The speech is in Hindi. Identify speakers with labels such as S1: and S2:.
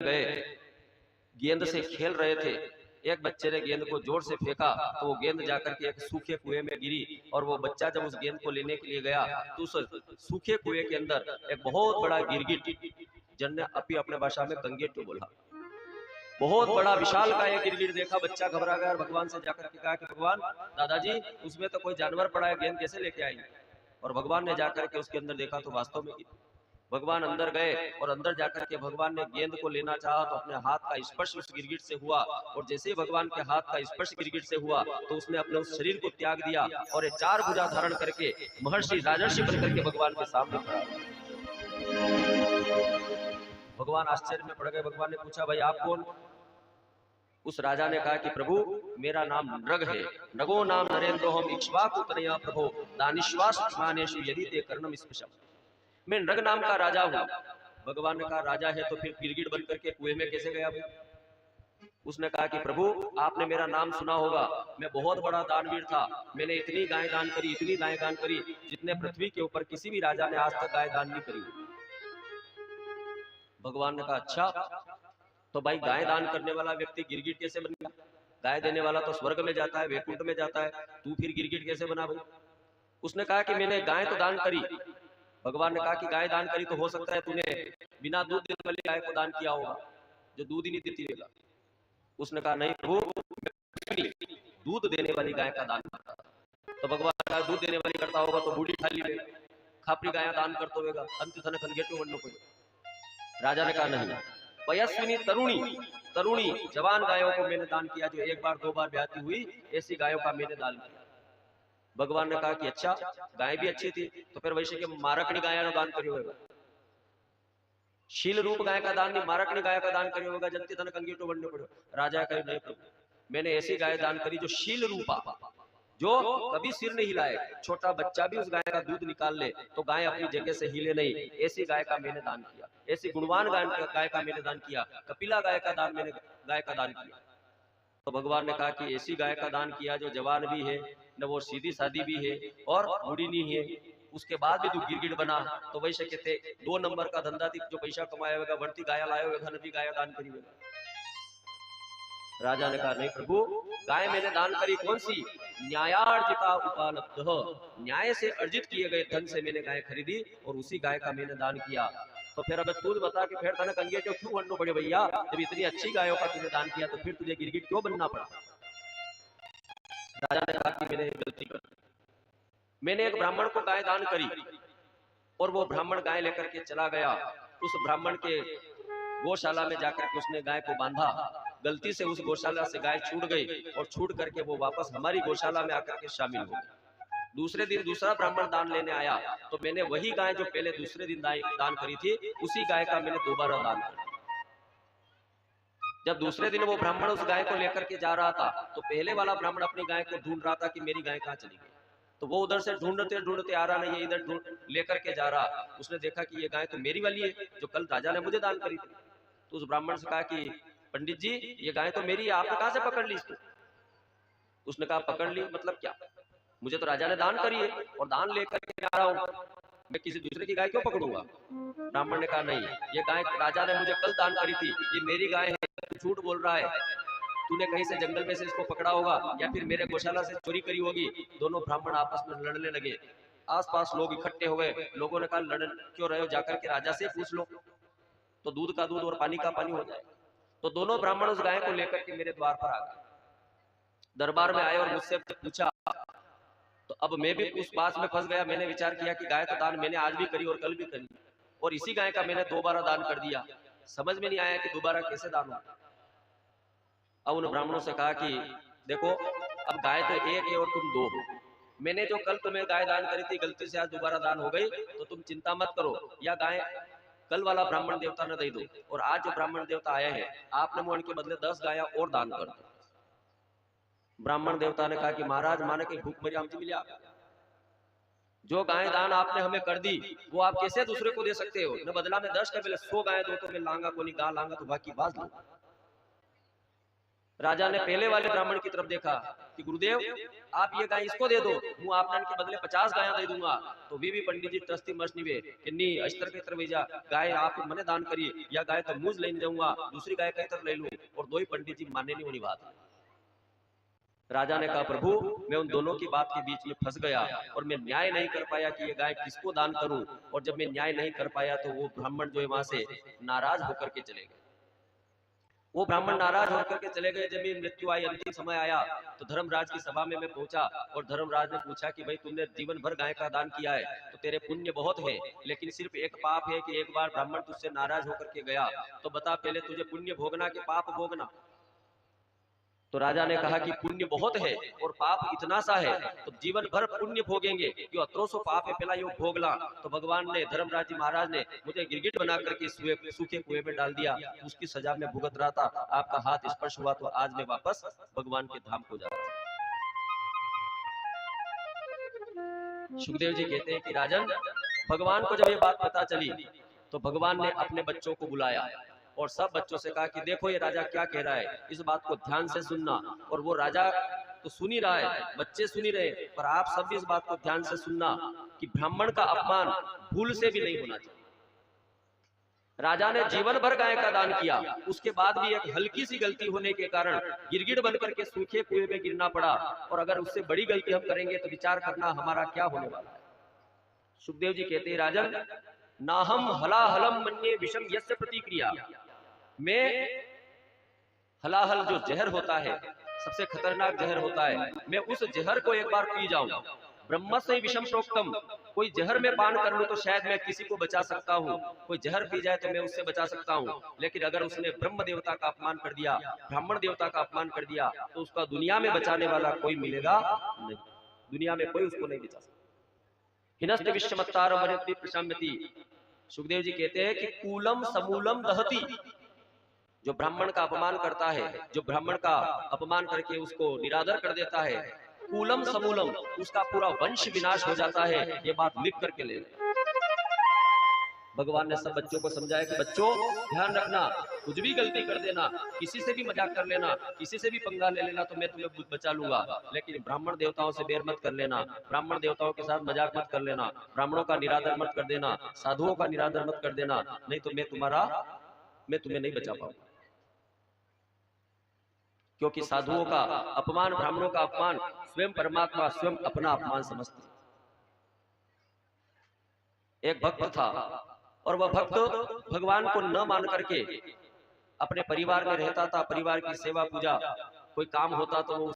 S1: गए, गेंद से खेल रहे थे। एक बच्चे ने गेंद को जोर से फेंका तो वो गेंद जाकर के एक सूखे कुएं में गिरी, और वो बच्चा जब उस गेंद को लेने के लिए गया तो उस सूखे कुएं के अंदर एक बहुत बड़ा गिरगिट, जिन्हें अपनी भाषा में गंगेटू बोला, बहुत बड़ा विशाल का एक गिरगिट देखा। बच्चा घबरा गया और भगवान से जाकर के कहा कि भगवान, दादाजी उसमें तो कोई जानवर पड़ा है, गेंद कैसे लेके आएंगे? और भगवान ने जाकर के उसके अंदर देखा तो वास्तव में भगवान अंदर गए, और अंदर जाकर के भगवान ने गेंद को लेना चाहा तो अपने हाथ का स्पर्श उस गिरगिट से हुआ, और जैसे ही भगवान के हाथ का स्पर्श गिरगिट से हुआ तो उसने अपने उस शरीर को त्याग दिया और एक 4 भुजा धारण करके महर्षि राजर्षि बनकर के भगवान के सामने खड़ा। भगवान आश्चर्य में पड़ गए। भगवान ने पूछा, भाई आप कौन? उस राजा ने कहा कि प्रभु मेरा नाम नृग है, नगो नाम नरेंद्रो हम इक्ष्वाकु तनया प्रभो दानिश्वास मानेषु यदि ते कर्णम स्पृशम। मैं नृग नाम का राजा हूं। भगवान ने कहा, राजा है तो फिर गिरगिट बनकर के कुएं में कैसे गया? उसने कहा कि प्रभु आपने मेरा नाम सुना होगा, मैं बहुत बड़ा दानवीर था, मैंने इतनी गाय दान करी, इतनी गाय दान करी जितने पृथ्वी के ऊपर किसी भी राजा ने आज तक गाय दान नहीं करी। भगवान ने कहा, अच्छा तो भाई गाय दान करने वाला व्यक्ति गिरगिट कैसे बन गया? गाय देने वाला तो स्वर्ग में जाता है, वैकुंठ में जाता है, तू फिर गिरगिट कैसे बना भाई? उसने कहा कि मैंने गाय तो दान करी। भगवान ने कहा कि गाय दान करी तो हो सकता है तूने बिना दूध देने वाली गाय को दान किया होगा, जो दूध ही नहीं देती रहेगा। उसने कहा, नहीं प्रभु दूध देने वाली गाय का दान करता। तो भगवान का दूध देने वाली करता होगा तो बूढ़ी खाली में खापरी गाय दान करता होगा, अंत धन कनगेटू वन्नो को। राजा ने कहा, नहीं वयस्विनी तरुणी जवान गायों को मैंने दान किया, जो 1 बार 2 बार ब्याती हुई, ऐसी गायों का मैंने दान किया। भगवान ने कहा कि अच्छा गाय भी अच्छी थी तो फिर वैसे के मारकनी गाय का दान करियो होगा, शील रूप गाय का दान नहीं, मारकनी गाय का दान करियो होगा, जंती धन कंगेटो बनने पड़ो। राजा कहे, नहीं प्रभु मैंने ऐसी गाय दान करी जो शील रूपा, जो कभी सिर नहीं हिलाए, छोटा बच्चा भी उस गाय का दूध निकाल ले तो गाय अपनी जगह से हिले नहीं, ऐसी गाय का मैंने दान किया, ऐसी गुणवान गाय का मैंने दान किया, कपिला गाय का दान मैंने गाय का दान किया। तो भगवान ने कहा कि ऐसी गाय का दान किया जो जवान भी है, न वो सीधी सादी भी है और बूढ़ी नहीं है, उसके बाद भी तू गिरगिट बना, तो वैसे कहते 2 नंबर का धंधा थी, जो पैसा कमाया होगा बढ़ती गाय लाया होगा, घर भी गाय दान करी होगा। राजा ने कहा, नहीं प्रभु गाय मैंने दान करी कौन सी? न्यायार्जिता उपालब्ध, न्याय से अर्जित किए गए धन से मैंने गाय खरीदी और उसी गाय का मैंने दान किया। तो फिर अब तू बता कि फिर तने कंगेटो क्यों बनना पड़े भैया? जब इतनी अच्छी गायों का तूने दान किया तो फिर तुझे गिरगिट क्यों बनना पड़ा? राजा ने कहा कि मैंने गलती कर, मैंने एक ब्राह्मण को गाय दान करी और वो ब्राह्मण गाय लेकर के चला गया, उस ब्राह्मण के गौशाला में जाकर के उसने गाय को बांधा, गलती से उस गौशाला से गाय छूट गई और छूट करके वो वापस हमारी गौशाला में आकर के शामिल हो गई। दूसरे दिन दूसरा ब्राह्मण दान लेने आया तो मैंने वही गाय जो पहले दूसरे दिन दान करी थी, उसी गाय का मैंने दोबारा दान किया। जब दूसरे दिन वो ब्राह्मण उस गाय को लेकर के जा रहा था तो पहले वाला ब्राह्मण अपनी गाय को ढूंढ रहा था कि मेरी गाय कहाँ चली गई, तो वो उधर से ढूंढते ढूंढते आ रहा, नहीं ये इधर ढूंढ लेकर के जा रहा। उसने देखा कि ये गाय तो मेरी वाली है जो कल राजा ने मुझे दान करी थी। तो उस ब्राह्मण से कहा कि पंडित जी ये गाय तो मेरी है, आपने कहां से पकड़ ली इसको? उसने कहा, पकड़ ली मतलब क्या, मुझे तो राजा ने दान करी है और दान लेकर के आ रहा हूं, मैं किसी दूसरे की गाय क्यों पकड़ूंगा? ब्राह्मण ने कहा, नहीं ये गाय राजा ने मुझे कल दान करी थी, ये मेरी गाय है, तू झूठ बोल रहा है, तूने कहीं से जंगल में से इसको पकड़ा होगा या फिर मेरे गौशाला से चोरी करी होगी। दोनों ब्राह्मण आपस में लड़ने लगे, आसपास लोग इकट्ठे हो गए। लोगों ने कहा, लड़ क्यों रहे हो, जाकर के राजा से पूछ लो, तो दूध का दूध और पानी का पानी हो जाए। तो दोनों ब्राह्मण उस गाय को लेकर के मेरे द्वार पर आ गए, दरबार में आए और मुझसे पूछा। तो अब मैं भी उस बात में फंस गया, मैंने विचार किया कि गाय का दान मैंने आज भी करी और कल भी करी और इसी गाय का मैंने दोबारा दान कर दिया, समझ में नहीं आया कि दोबारा कैसे दान हो। अब उन ब्राह्मणों से कहा कि देखो अब गाय तो एक है और तुम 2 हो, मैंने जो कल तुम्हें गाय दान करी थी गलती से आज दोबारा दान हो गई, तो तुम चिंता मत करो, या गाय कल वाला ब्राह्मण देवता ने दे दो और आज जो ब्राह्मण देवता आए हैं आपने वो उनके बदले 10 गाय और दान कर दो। ब्राह्मण देवता ने कहा कि महाराज माने की भूख मरी हमसे मिली, जो गाय दान आपने हमें कर दी वो आप कैसे दूसरे को दे सकते हो? न बदला में 10 का पहले 100 गाय दो तो मैं लांगा को नहीं, गा लांगा तो बाकी बाज लो। राजा ने पहले वाले ब्राह्मण की तरफ देखा कि गुरुदेव आप ये गाय इसको दे दो, હું आपने के बदले 50 गाय दे दूंगा। तो वी पंडित जी ट्रस्टी मशनिवे कि नहीं अस्तर के तरफ भेजा गाय आप मने दान करिए, या गाय तो मुझ लेने जाऊंगा, दूसरी गाय कहीं तरफ ले लूं। और दो ही पंडित जी मानने नहीं होनी बात। राजा ने कहा प्रभु मैं उन दोनों की बात के बीच में फंस गया और मैं न्याय नहीं कर पाया कि ये गाय किसको दान करूं। और जब मैं न्याय नहीं कर पाया तो वो ब्राह्मण जो है वहां से नाराज होकर के चले गए। वो ब्राह्मण नाराज होकर के चले गए। जब मेरी मृत्यु आई, अंतिम समय आया, तो धर्मराज की सभा में मैं पहुंचा और धर्मराज ने पूछा कि भाई तुमने जीवन भर गाय का दान किया है तो तेरे पुण्य बहुत है, लेकिन सिर्फ एक पाप है कि एक बार ब्राह्मण तुझसे नाराज होकर के गया, तो बता पहले तुझे पुण्य भोगना कि पाप भोगना। तो राजा ने कहा कि पुण्य बहुत है और पाप इतना सा है, तो जीवन भर पुण्य भोगेंगे कि अत्रोसो पाप है पहला यो भोगला। तो भगवान ने, धर्मराज जी महाराज ने मुझे गिरगिट बना करके सूखे कुएं में डाल दिया। उसकी सजा में भुगत रहा था, आपका हाथ स्पर्श हुआ तो आज मैं वापस भगवान के धाम को जा रहा हूं। सुखदेव जी कहते हैं कि राजन, भगवान को जब ये बात पता चली तो भगवान ने अपने बच्चों को बुलाया और सब बच्चों से कहा कि देखो ये राजा क्या कह रहा है, इस बात को ध्यान से सुनना। और वो राजा तो सुन ही रहा है, बच्चे सुन ही रहे, पर आप सब भी इस बात को ध्यान से सुनना कि ब्राह्मण का अपमान भूल से भी नहीं होना चाहिए। राजा ने जीवन भर गाय का दान किया, उसके बाद भी एक हल्की सी गलती होने के कारण गिरगिट बनकर के सूखे कुएं में गिरना पड़ा। और अगर उससे बड़ी गलती हम करेंगे तो विचार करना हमारा क्या होने वाला है। सुखदेव जी कहते हैं राजन, नाहम हलाहलम मन्ये विषम यस्य प्रतिक्रिया। मैं हलाहल जो जहर होता है, सबसे खतरनाक जहर होता है, मैं उस जहर को एक बार पी जाऊं। ब्रह्म से विषम प्रोक्तम, कोई जहर में पान कर लूं तो शायद मैं किसी को बचा सकता हूं, कोई जहर पी जाए तो मैं उससे बचा सकता हूं। लेकिन अगर उसने ब्रह्म देवता का अपमान कर दिया, ब्राह्मण देवता का अपमान कर दिया, तो उसका दुनिया में बचाने वाला कोई मिलेगा नहीं, दुनिया में कोई उसको नहीं बचा सकता। हिनस्त विश्वमत्तारम वरति प्रशाम्यति। सुखदेव जी कहते हैं कि कूलम समूलम दहति। जो ब्राह्मण का अपमान करता है, जो ब्राह्मण का अपमान करके उसको निरादर कर देता है, कूलम समूलम, उसका पूरा वंश विनाश हो जाता है। ये बात लिख करके ले। भगवान ने सब बच्चों को समझाया कि बच्चों ध्यान रखना, कुछ भी गलती कर देना, किसी से भी मजाक कर लेना, किसी से भी पंगा ले लेना तो मैं तुम्हें बचा लूंगा, लेकिन ब्राह्मण देवताओं से बैर मत कर लेना, ब्राह्मण देवताओं के साथ मजाक मत कर लेना, ब्राह्मणों का निरादर मत कर देना, साधुओं का निरादर मत कर देना, नहीं तो मैं तुम्हें नहीं बचा पाऊंगा। क्योंकि साधुओं का अपमान, ब्राह्मणों का अपमान, स्वयं परमात्मा स्वयं अपना अपमान समझते। एक भक्त था और वह भक्त भगवान को न मान करके अपने परिवार में रहता था। परिवार की सेवा पूजा, कोई काम होता तो वो